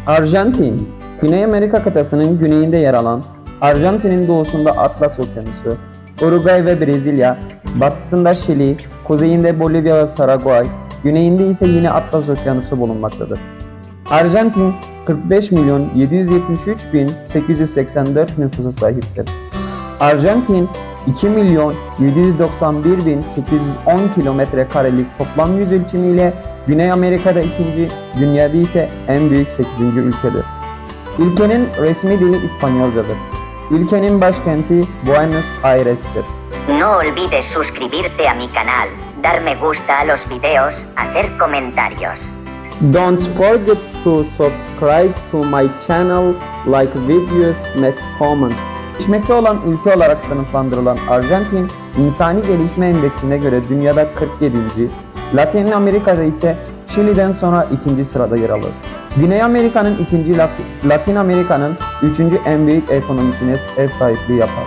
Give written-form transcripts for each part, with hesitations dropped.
Arjantin, Güney Amerika kıtasının güneyinde yer alan, Arjantin'in doğusunda Atlas Okyanusu, Uruguay ve Brezilya, batısında Şili, kuzeyinde Bolivya ve Paraguay, güneyinde ise yine Atlas Okyanusu bulunmaktadır. Arjantin 45.773.884 nüfusa sahiptir. Arjantin 2.791.810 kilometre karelik toplam yüz ölçümüyle Güney Amerika'da ikinci, dünyada ise en büyük 8. ülkedir. Ülkenin resmi dili İspanyolcadır. Ülkenin başkenti Buenos Aires'tir. No olvides suscribirte a mi canal, dar me gusta a los videos, hacer comentarios. Don't forget to subscribe to my channel, like videos, make comments. Gelişmekte olan ülke olarak sınıflandırılan Arjantin, İnsani Gelişme Endeksine göre dünyada 47. Latin Amerika'da ise Şili'den sonra 2. sırada yer alır. Güney Amerika'nın 2. Latin Amerika'nın 3. en büyük ekonomisine ev sahipliği yapar.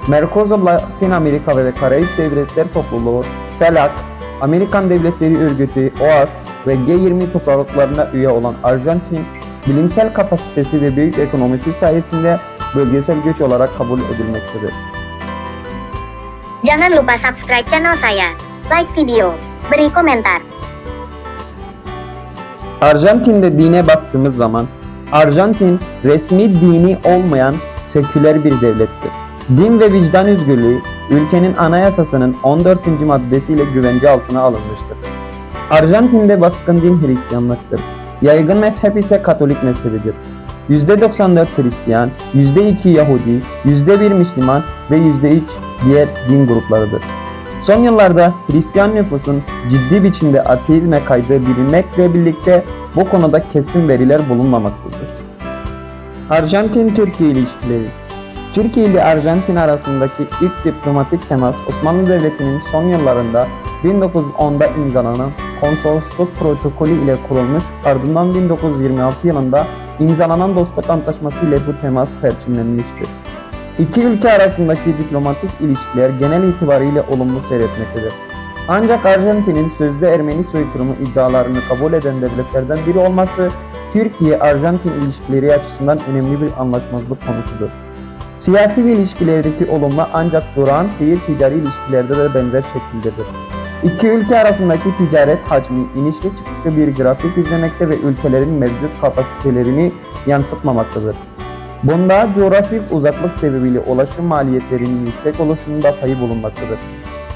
Mercosur Latin Amerika ve Karayip Devletler Topluluğu, CELAC, Amerikan Devletleri Örgütü, OAS ve G20 topluluklarına üye olan Arjantin, bilimsel kapasitesi ve büyük ekonomisi sayesinde bölgesel güç olarak kabul edilmektedir. Jangan lupa subscribe channel saya, like video, beri komentar. Arjantin'de dine baktığımız zaman, Arjantin resmi dini olmayan seküler bir devlettir. Din ve vicdan özgürlüğü ülkenin anayasasının 14. maddesiyle güvence altına alınmıştır. Arjantin'de baskın din Hristiyanlıktır. Yaygın mezhep ise Katolik mezhebidir. %94 Hristiyan, %2 Yahudi, %1 Müslüman ve %3 diğer din gruplarıdır. Son yıllarda Hristiyan nüfusun ciddi biçimde ateizme kaydığı bilinmekle birlikte bu konuda kesin veriler bulunmamaktadır. Arjantin-Türkiye ilişkileri. Türkiye ile Arjantin arasındaki ilk diplomatik temas Osmanlı Devleti'nin son yıllarında 1910'da imzalanan konsolosluk protokolü ile kurulmuş, ardından 1926 yılında imzalanan Dostluk Antlaşması ile bu temas perçinlenmiştir. İki ülke arasındaki diplomatik ilişkiler genel itibariyle olumlu seyretmektedir. Ancak Arjantin'in sözde Ermeni soykırımı iddialarını kabul eden devletlerden biri olması, Türkiye-Arjantin ilişkileri açısından önemli bir anlaşmazlık konusudur. Siyasi ilişkilerdeki olumlu ancak durağan seyir ticari ilişkilerde de benzer şekildedir. İki ülke arasındaki ticaret hacmi inişli çıkışlı bir grafik izlemekte ve ülkelerin mevcut kapasitelerini yansıtmamaktadır. Bunda coğrafik uzaklık sebebiyle ulaşım maliyetlerinin yüksek oluşunda payı bulunmaktadır.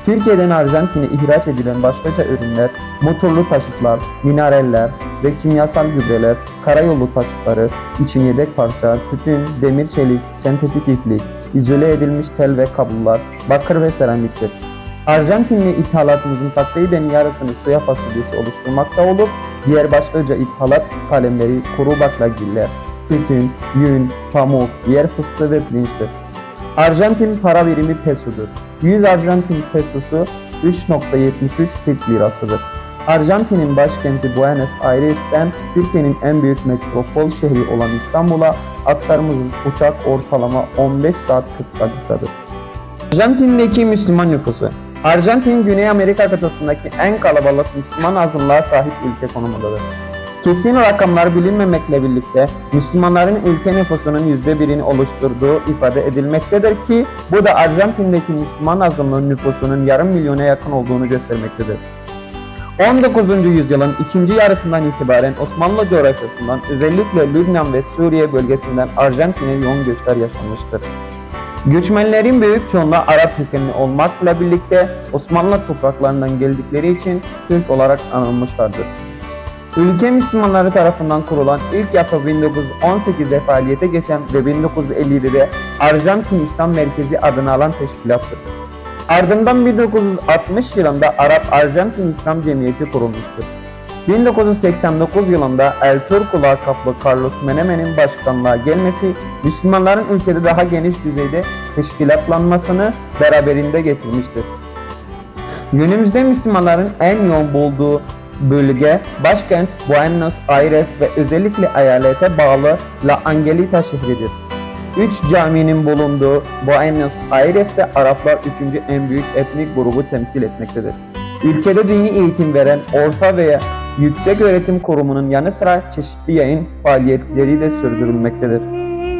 Türkiye'den Arjantin'e ihraç edilen başlıca ürünler, motorlu taşıtlar, minareller ve kimyasal gübreler, karayolu taşıtları, için yedek parça, tütün, demir çelik, sentetik iplik, izole edilmiş tel ve kablolar, bakır ve seramiktir. Arjantinli ithalatımızın takriben yarısını soya fasulyesi oluşturmakta olup, diğer başlıca ithalat kalemleri, kuru baklagiller, tütün, yün, pamuk, yer fıstığı ve pirinçtir. Arjantin para birimi pesodur. 100 Arjantin pesosu 3.73 Türk lirasıdır. Arjantin'in başkenti Buenos Aires'ten Türkiye'nin en büyük metropol şehri olan İstanbul'a aktarımızın uçak ortalama 15 saat 40 dakikadır. Arjantin'deki Müslüman nüfusu. Arjantin, Güney Amerika kıtasındaki en kalabalık Müslüman azınlığa sahip ülke konumundadır. Kesin rakamlar bilinmemekle birlikte Müslümanların ülke nüfusunun %1'ini oluşturduğu ifade edilmektedir ki bu da Arjantin'deki Müslüman azınlığın nüfusunun yarım milyona yakın olduğunu göstermektedir. 19. yüzyılın ikinci yarısından itibaren Osmanlı coğrafyasından özellikle Lübnan ve Suriye bölgesinden Arjantin'e yoğun göçler yaşanmıştır. Göçmenlerin büyük çoğunluğu Arap kökenli olmakla birlikte Osmanlı topraklarından geldikleri için Türk olarak anılmışlardır. Ülke Müslümanları tarafından kurulan ilk yapı 1918'de faaliyete geçen ve 1957'de Arjantin İslam Merkezi adını alan teşkilattır. Ardından 1960 yılında Arap-Arjantin İslam Cemiyeti kurulmuştur. 1989 yılında El Turco lakaplı Carlos Menema'nın başkanlığa gelmesi, Müslümanların ülkede daha geniş düzeyde teşkilatlanmasını beraberinde getirmiştir. Günümüzde Müslümanların en yoğun bulunduğu bölge başkent Buenos Aires ve özellikle eyalete bağlı La Angelita şehridir. 3 caminin bulunduğu Buenos Aires'te Araplar 3. en büyük etnik grubu temsil etmektedir. Ülkede dini eğitim veren orta veya Yükseköğretim Kurumu'nun yanı sıra çeşitli yayın faaliyetleri de sürdürülmektedir.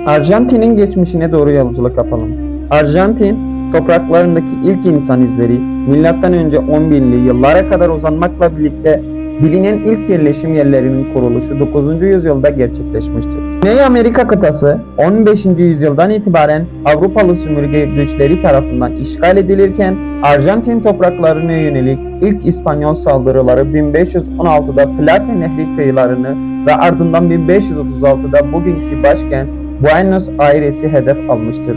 Arjantin'in geçmişine doğru yolculuk yapalım. Arjantin, topraklarındaki ilk insan izleri M.Ö. 10.000'li yıllara kadar uzanmakla birlikte bilinen ilk yerleşim yerlerinin kuruluşu 9. yüzyılda gerçekleşmiştir. Güney Amerika kıtası 15. yüzyıldan itibaren Avrupalı sömürge güçleri tarafından işgal edilirken Arjantin topraklarına yönelik ilk İspanyol saldırıları 1516'da Plata Nehri kıyılarını ve ardından 1536'da bugünkü başkent Buenos Aires'i hedef almıştır.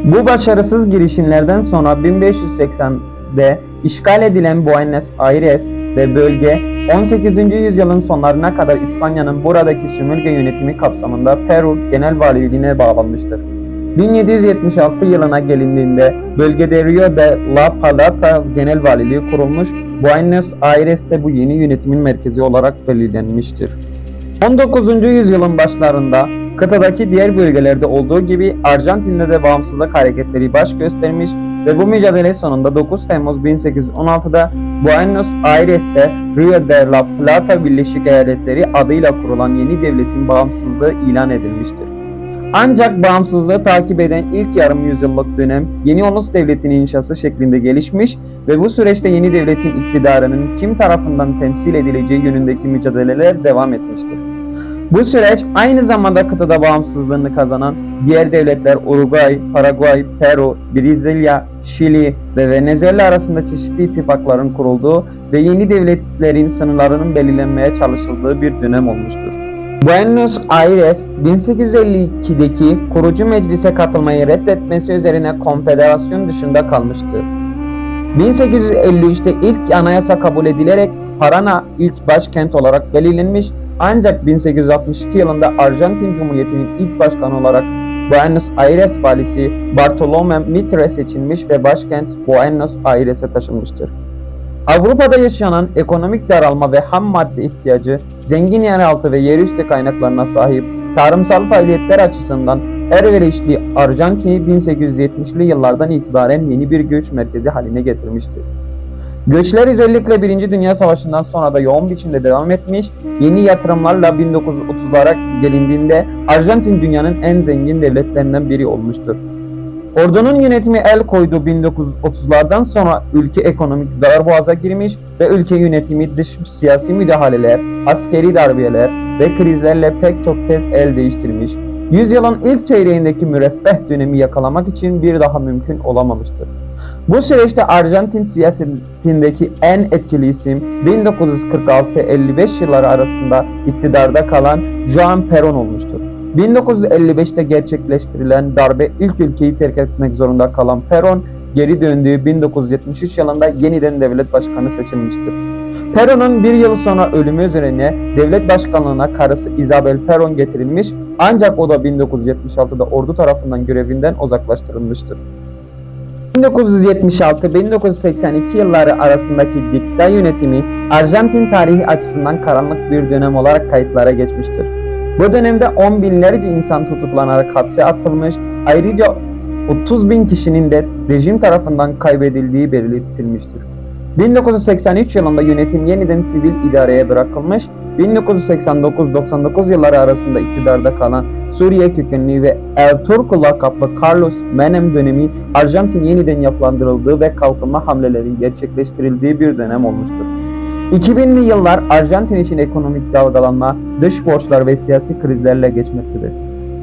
Bu başarısız girişimlerden sonra 1580'de işgal edilen Buenos Aires ve bölge 18. yüzyılın sonlarına kadar İspanya'nın buradaki sömürge yönetimi kapsamında Peru Genel Valiliğine bağlanmıştır. 1776 yılına gelindiğinde bölgede Rio de la Plata Genel Valiliği kurulmuş, Buenos Aires'te bu yeni yönetimin merkezi olarak belirlenmiştir. 19. yüzyılın başlarında kıtadaki diğer bölgelerde olduğu gibi Arjantin'de de bağımsızlık hareketleri baş göstermiş ve bu mücadele sonunda 9 Temmuz 1816'da Buenos Aires'te Rio de la Plata Birleşik Eyaletleri adıyla kurulan yeni devletin bağımsızlığı ilan edilmiştir. Ancak bağımsızlığı takip eden ilk yarım yüzyıllık dönem yeni ulus devletinin inşası şeklinde gelişmiş ve bu süreçte yeni devletin iktidarının kim tarafından temsil edileceği yönündeki mücadeleler devam etmiştir. Bu süreç aynı zamanda kıtada bağımsızlığını kazanan diğer devletler Uruguay, Paraguay, Peru, Brezilya, Şili ve Venezuela arasında çeşitli ittifakların kurulduğu ve yeni devletlerin sınırlarının belirlenmeye çalışıldığı bir dönem olmuştur. Buenos Aires, 1852'deki kurucu meclise katılmayı reddetmesi üzerine konfederasyon dışında kalmıştı. 1853'te ilk anayasa kabul edilerek Paraná ilk başkent olarak belirlenmiş, ancak 1862 yılında Arjantin Cumhuriyeti'nin ilk başkanı olarak Buenos Aires valisi Bartolomé Mitre seçilmiş ve başkent Buenos Aires'e taşınmıştır. Avrupa'da yaşanan ekonomik daralma ve ham madde ihtiyacı, zengin yeraltı ve yerüstü kaynaklarına sahip tarımsal faaliyetler açısından elverişli Arjantin'i 1870'li yıllardan itibaren yeni bir göç merkezi haline getirmiştir. Göçler özellikle 1. Dünya Savaşı'ndan sonra da yoğun biçimde devam etmiş, yeni yatırımlarla 1930'lara gelindiğinde Arjantin dünyanın en zengin devletlerinden biri olmuştur. Ordunun yönetimi el koyduğu 1930'lardan sonra ülke ekonomik darboğaza girmiş ve ülke yönetimi dış siyasi müdahaleler, askeri darbeler ve krizlerle pek çok kez el değiştirmiş. Yüzyılın ilk çeyreğindeki müreffeh dönemi yakalamak için bir daha mümkün olamamıştır. Bu süreçte Arjantin siyasetindeki en etkili isim 1946-55 yılları arasında iktidarda kalan Juan Perón olmuştur. 1955'te gerçekleştirilen darbe ilk ülkeyi terk etmek zorunda kalan Perón, geri döndüğü 1973 yılında yeniden devlet başkanı seçilmiştir. Perón'un bir yıl sonra ölümü üzerine devlet başkanlığına karısı Isabel Perón getirilmiş, ancak o da 1976'da ordu tarafından görevinden uzaklaştırılmıştır. 1976-1982 yılları arasındaki dikta yönetimi Arjantin tarihi açısından karanlık bir dönem olarak kayıtlara geçmiştir. Bu dönemde 10 binlerce insan tutuklanarak hapse atılmış, ayrıca 30.000 kişinin de rejim tarafından kaybedildiği belirtilmiştir. 1983 yılında yönetim yeniden sivil idareye bırakılmış, 1989-99 yılları arasında iktidarda kalan Suriye kökenli ve El Turco lakaplı Carlos Menem dönemi Arjantin yeniden yapılandırıldığı ve kalkınma hamlelerinin gerçekleştirildiği bir dönem olmuştur. 2000'li yıllar Arjantin için ekonomik dalgalanma, dış borçlar ve siyasi krizlerle geçmektedir.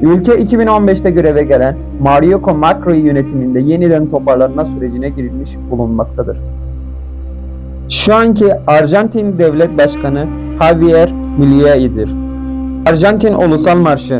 Ülke 2015'te göreve gelen Mauricio Macri yönetiminde yeniden toparlanma sürecine girilmiş bulunmaktadır. Şu anki Arjantin Devlet Başkanı Javier Milei'dir. Arjantin Ulusal Marşı.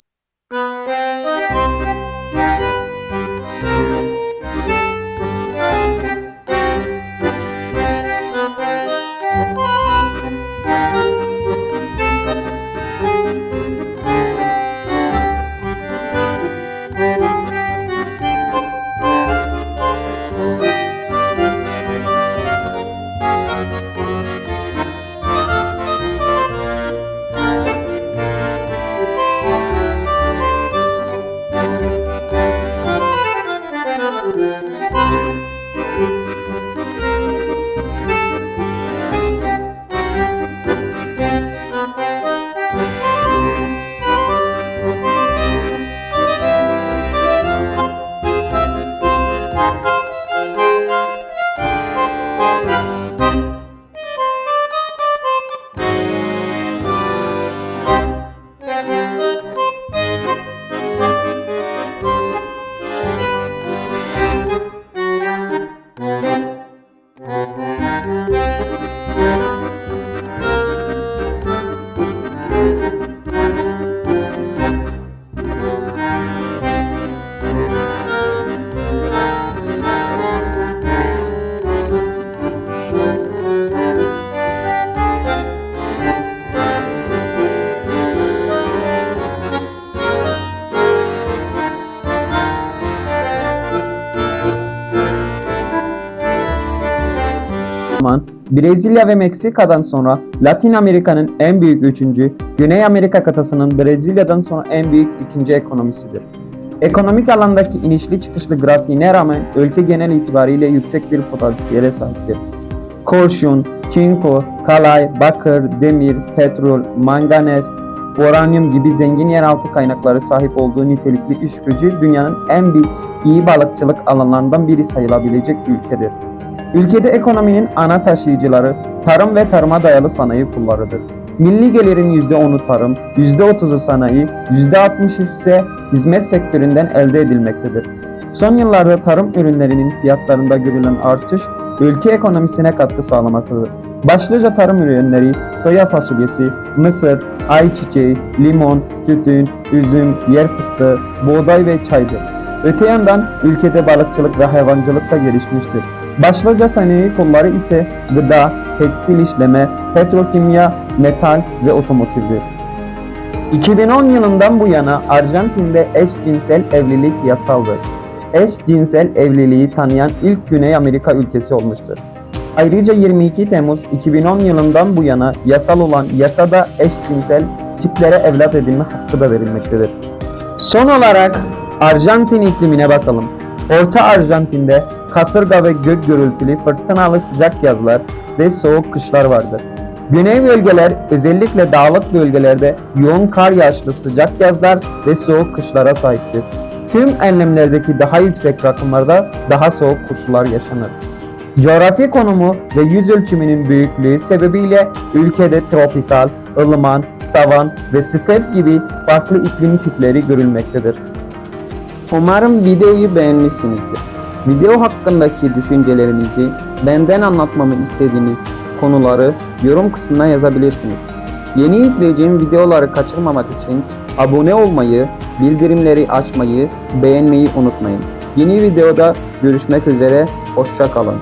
Brezilya ve Meksika'dan sonra Latin Amerika'nın en büyük üçüncü, Güney Amerika kıtasının Brezilya'dan sonra en büyük ikinci ekonomisidir. Ekonomik alandaki inişli çıkışlı grafiğine rağmen ülke genel itibariyle yüksek bir potansiyele sahiptir. Kurşun, çinko, kalay, bakır, demir, petrol, manganez, uranyum gibi zengin yeraltı kaynakları sahip olduğu nitelikli iş gücü dünyanın en iyi balıkçılık alanlarından biri sayılabilecek ülkedir. Ülkede ekonominin ana taşıyıcıları tarım ve tarıma dayalı sanayi kullarıdır. Milli gelirin %10'u tarım, %30'u sanayi, %60'ı ise hizmet sektöründen elde edilmektedir. Son yıllarda tarım ürünlerinin fiyatlarında görülen artış ülke ekonomisine katkı sağlamaktadır. Başlıca tarım ürünleri soya fasulyesi, mısır, ayçiçeği, limon, tütün, üzüm, yer fıstığı, buğday ve çaydır. Öte yandan ülkede balıkçılık ve hayvancılık da gelişmiştir. Başlıca sanayi kolları ise gıda, tekstil işleme, petrokimya, metal ve otomotivdir. 2010 yılından bu yana Arjantin'de eşcinsel evlilik yasaldır. Eşcinsel evliliği tanıyan ilk Güney Amerika ülkesi olmuştur. Ayrıca 22 Temmuz 2010 yılından bu yana yasal olan yasada eşcinsel çiftlere evlat edinme hakkı da verilmektedir. Son olarak Arjantin iklimine bakalım. Orta Arjantin'de kasırga ve gök gürültülü fırtınalı sıcak yazlar ve soğuk kışlar vardır. Güney bölgeler özellikle dağlık bölgelerde yoğun kar yağışlı sıcak yazlar ve soğuk kışlara sahiptir. Tüm enlemlerdeki daha yüksek rakımlarda daha soğuk koşullar yaşanır. Coğrafi konumu ve yüz ölçümünün büyüklüğü sebebiyle ülkede tropikal, ılıman, savan ve step gibi farklı iklim tipleri görülmektedir. Umarım videoyu beğenmişsinizdir. Video hakkındaki düşüncelerinizi, benden anlatmamı istediğiniz konuları yorum kısmına yazabilirsiniz. Yeni yükleyeceğim videoları kaçırmamak için abone olmayı, bildirimleri açmayı, beğenmeyi unutmayın. Yeni videoda görüşmek üzere, hoşça kalın.